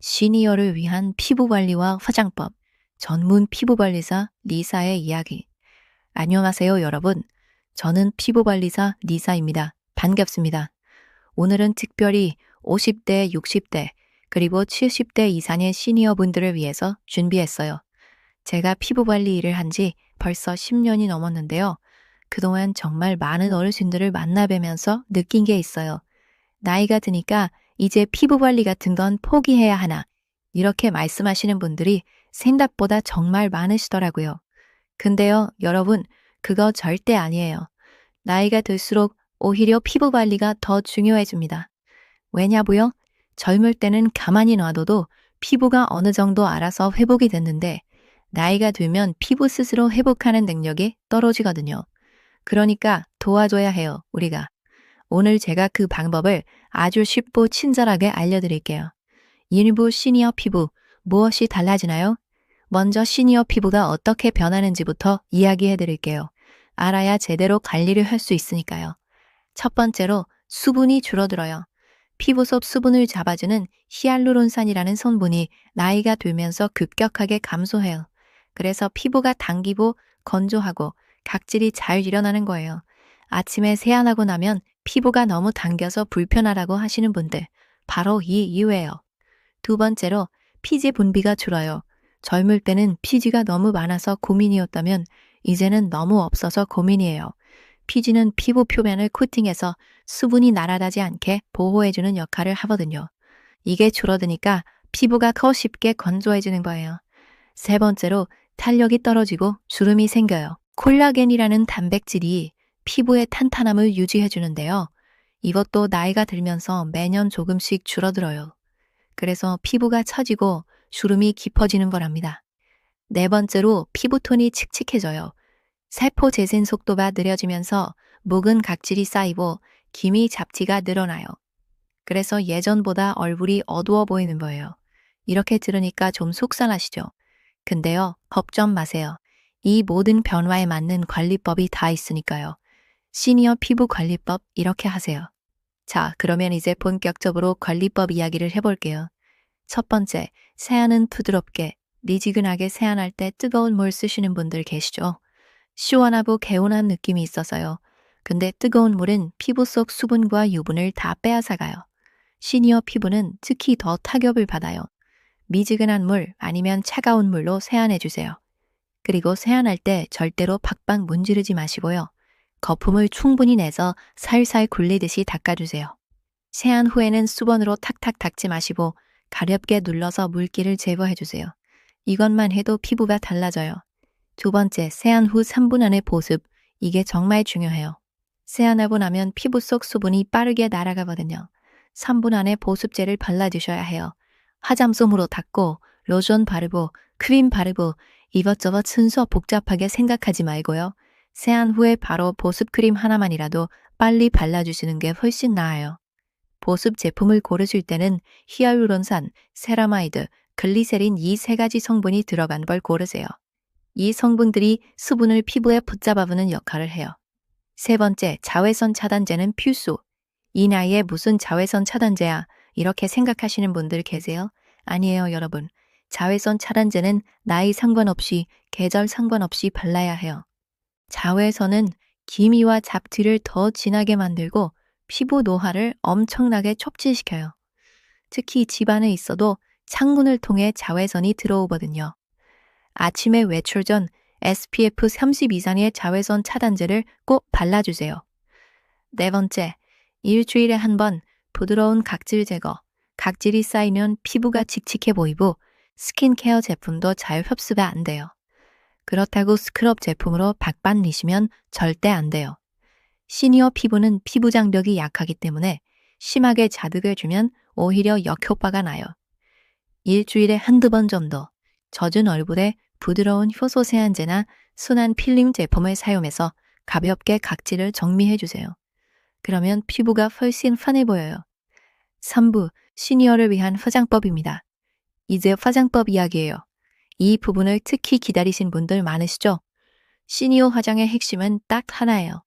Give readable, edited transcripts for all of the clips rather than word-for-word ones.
시니어를 위한 피부관리와 화장법, 전문 피부관리사 리사의 이야기. 안녕하세요, 여러분. 저는 피부관리사 리사입니다. 반갑습니다. 오늘은 특별히 50대, 60대, 그리고 70대 이상의 시니어분들을 위해서 준비했어요. 제가 피부관리 일을 한 지 벌써 10년이 넘었는데요. 그동안 정말 많은 어르신들을 만나뵈면서 느낀 게 있어요. 나이가 드니까 이제 피부 관리 같은 건 포기해야 하나, 이렇게 말씀하시는 분들이 생각보다 정말 많으시더라고요. 근데요, 여러분, 그거 절대 아니에요. 나이가 들수록 오히려 피부 관리가 더 중요해집니다. 왜냐고요? 젊을 때는 가만히 놔둬도 피부가 어느 정도 알아서 회복이 됐는데, 나이가 들면 피부 스스로 회복하는 능력이 떨어지거든요. 그러니까 도와줘야 해요, 우리가. 오늘 제가 그 방법을 아주 쉽고 친절하게 알려드릴게요. 일부 시니어 피부, 무엇이 달라지나요? 먼저 시니어 피부가 어떻게 변하는지부터 이야기해 드릴게요. 알아야 제대로 관리를 할 수 있으니까요. 첫 번째로 수분이 줄어들어요. 피부 속 수분을 잡아주는 히알루론산이라는 성분이 나이가 들면서 급격하게 감소해요. 그래서 피부가 당기고 건조하고 각질이 잘 일어나는 거예요. 아침에 세안하고 나면 피부가 너무 당겨서 불편하다고 하시는 분들, 바로 이 이유예요. 두 번째로 피지 분비가 줄어요. 젊을 때는 피지가 너무 많아서 고민이었다면 이제는 너무 없어서 고민이에요. 피지는 피부 표면을 코팅해서 수분이 날아가지 않게 보호해주는 역할을 하거든요. 이게 줄어드니까 피부가 더 쉽게 건조해지는 거예요. 세 번째로 탄력이 떨어지고 주름이 생겨요. 콜라겐이라는 단백질이 피부의 탄탄함을 유지해주는데요. 이것도 나이가 들면서 매년 조금씩 줄어들어요. 그래서 피부가 처지고 주름이 깊어지는 거랍니다. 네 번째로 피부톤이 칙칙해져요. 세포 재생 속도가 느려지면서 묵은 각질이 쌓이고 기미 잡티가 늘어나요. 그래서 예전보다 얼굴이 어두워 보이는 거예요. 이렇게 들으니까 좀 속상하시죠? 근데요, 걱정 마세요. 이 모든 변화에 맞는 관리법이 다 있으니까요. 시니어 피부 관리법 이렇게 하세요. 자, 그러면 이제 본격적으로 관리법 이야기를 해볼게요. 첫 번째, 세안은 부드럽게, 미지근하게 세안할 때 뜨거운 물 쓰시는 분들 계시죠? 시원하고 개운한 느낌이 있어서요. 근데 뜨거운 물은 피부 속 수분과 유분을 다 빼앗아가요. 시니어 피부는 특히 더 타격을 받아요. 미지근한 물 아니면 차가운 물로 세안해주세요. 그리고 세안할 때 절대로 팍팍 문지르지 마시고요. 거품을 충분히 내서 살살 굴리듯이 닦아주세요. 세안 후에는 수건으로 탁탁 닦지 마시고 가볍게 눌러서 물기를 제거해주세요. 이것만 해도 피부가 달라져요. 두 번째, 세안 후 3분 안에 보습. 이게 정말 중요해요. 세안하고 나면 피부 속 수분이 빠르게 날아가거든요. 3분 안에 보습제를 발라주셔야 해요. 화장솜으로 닦고 로션 바르고 크림 바르고 이것저것 순서 복잡하게 생각하지 말고요. 세안 후에 바로 보습 크림 하나만이라도 빨리 발라주시는 게 훨씬 나아요. 보습 제품을 고르실 때는 히알루론산, 세라마이드, 글리세린 이 세 가지 성분이 들어간 걸 고르세요. 이 성분들이 수분을 피부에 붙잡아주는 역할을 해요. 세 번째, 자외선 차단제는 필수. 이 나이에 무슨 자외선 차단제야? 이렇게 생각하시는 분들 계세요? 아니에요, 여러분. 자외선 차단제는 나이 상관없이, 계절 상관없이 발라야 해요. 자외선은 기미와 잡티를 더 진하게 만들고 피부 노화를 엄청나게 촉진시켜요. 특히 집 안에 있어도 창문을 통해 자외선이 들어오거든요. 아침에 외출 전 SPF 30 이상의 자외선 차단제를 꼭 발라주세요. 네 번째, 일주일에 한 번 부드러운 각질 제거. 각질이 쌓이면 피부가 칙칙해 보이고 스킨케어 제품도 잘 흡수가 안 돼요. 그렇다고 스크럽 제품으로 박반 내시면 절대 안 돼요. 시니어 피부는 피부 장벽이 약하기 때문에 심하게 자극을 주면 오히려 역효과가 나요. 일주일에 한두 번 정도 젖은 얼굴에 부드러운 효소 세안제나 순한 필름 제품을 사용해서 가볍게 각질을 정리해주세요. 그러면 피부가 훨씬 환해 보여요. 3부, 시니어를 위한 화장법입니다. 이제 화장법 이야기예요. 이 부분을 특히 기다리신 분들 많으시죠? 시니어 화장의 핵심은 딱 하나예요.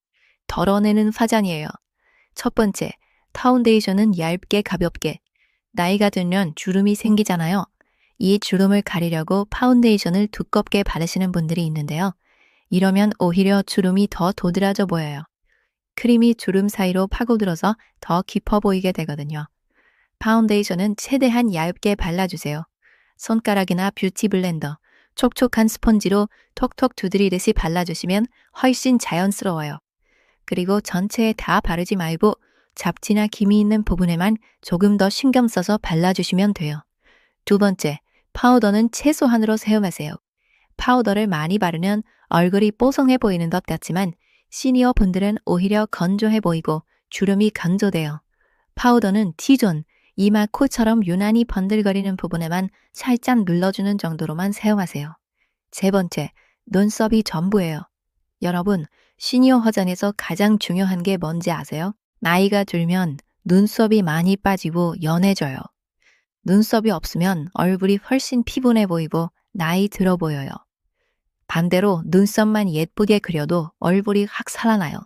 덜어내는 화장이에요. 첫 번째, 파운데이션은 얇게 가볍게. 나이가 들면 주름이 생기잖아요. 이 주름을 가리려고 파운데이션을 두껍게 바르시는 분들이 있는데요. 이러면 오히려 주름이 더 도드라져 보여요. 크림이 주름 사이로 파고들어서 더 깊어 보이게 되거든요. 파운데이션은 최대한 얇게 발라주세요. 손가락이나 뷰티 블렌더, 촉촉한 스펀지로 톡톡 두드리듯이 발라주시면 훨씬 자연스러워요. 그리고 전체에 다 바르지 말고 잡티나 김이 있는 부분에만 조금 더 신경 써서 발라주시면 돼요. 두 번째, 파우더는 최소한으로 사용하세요. 파우더를 많이 바르면 얼굴이 뽀송해 보이는 것 같지만 시니어 분들은 오히려 건조해 보이고 주름이 강조돼요. 파우더는 T존, 이마 코처럼 유난히 번들거리는 부분에만 살짝 눌러주는 정도로만 사용하세요. 세 번째, 눈썹이 전부예요. 여러분, 시니어 화장에서 가장 중요한 게 뭔지 아세요? 나이가 들면 눈썹이 많이 빠지고 연해져요. 눈썹이 없으면 얼굴이 훨씬 피곤해 보이고 나이 들어 보여요. 반대로 눈썹만 예쁘게 그려도 얼굴이 확 살아나요.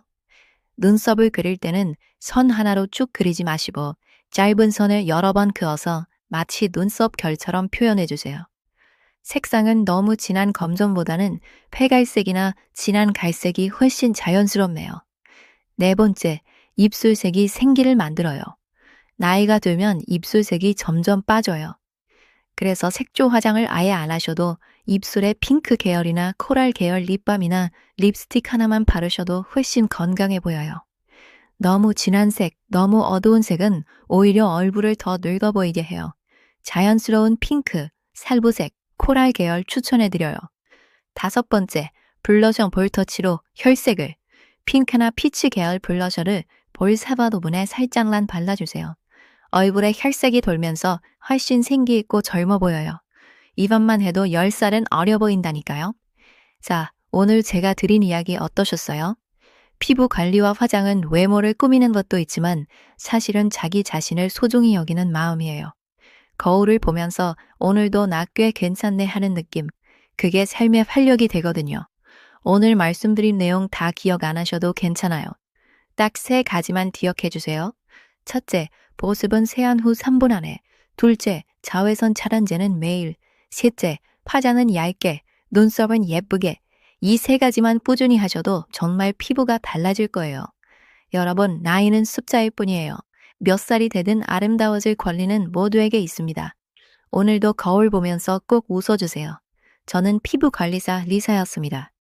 눈썹을 그릴 때는 선 하나로 쭉 그리지 마시고 짧은 선을 여러 번 그어서 마치 눈썹 결처럼 표현해 주세요. 색상은 너무 진한 검정보다는 회갈색이나 진한 갈색이 훨씬 자연스럽네요. 네 번째, 입술색이 생기를 만들어요. 나이가 들면 입술색이 점점 빠져요. 그래서 색조 화장을 아예 안 하셔도 입술에 핑크 계열이나 코랄 계열 립밤이나 립스틱 하나만 바르셔도 훨씬 건강해 보여요. 너무 진한 색, 너무 어두운 색은 오히려 얼굴을 더 늙어 보이게 해요. 자연스러운 핑크, 살구색, 코랄 계열 추천해드려요. 다섯 번째, 블러셔 볼터치로 혈색을, 핑크나 피치 계열 블러셔를 볼 사바 부분에 살짝만 발라주세요. 얼굴에 혈색이 돌면서 훨씬 생기 있고 젊어 보여요. 이것만 해도 10살은 어려 보인다니까요. 자, 오늘 제가 드린 이야기 어떠셨어요? 피부 관리와 화장은 외모를 꾸미는 것도 있지만 사실은 자기 자신을 소중히 여기는 마음이에요. 거울을 보면서 오늘도 나 꽤 괜찮네 하는 느낌. 그게 삶의 활력이 되거든요. 오늘 말씀드린 내용 다 기억 안 하셔도 괜찮아요. 딱 3가지만 기억해 주세요. 첫째, 보습은 세안 후 3분 안에. 둘째, 자외선 차단제는 매일. 셋째, 화장은 얇게, 눈썹은 예쁘게. 이 3가지만 꾸준히 하셔도 정말 피부가 달라질 거예요. 여러분, 나이는 숫자일 뿐이에요. 몇 살이 되든 아름다워질 권리는 모두에게 있습니다. 오늘도 거울 보면서 꼭 웃어주세요. 저는 피부관리사 리사였습니다.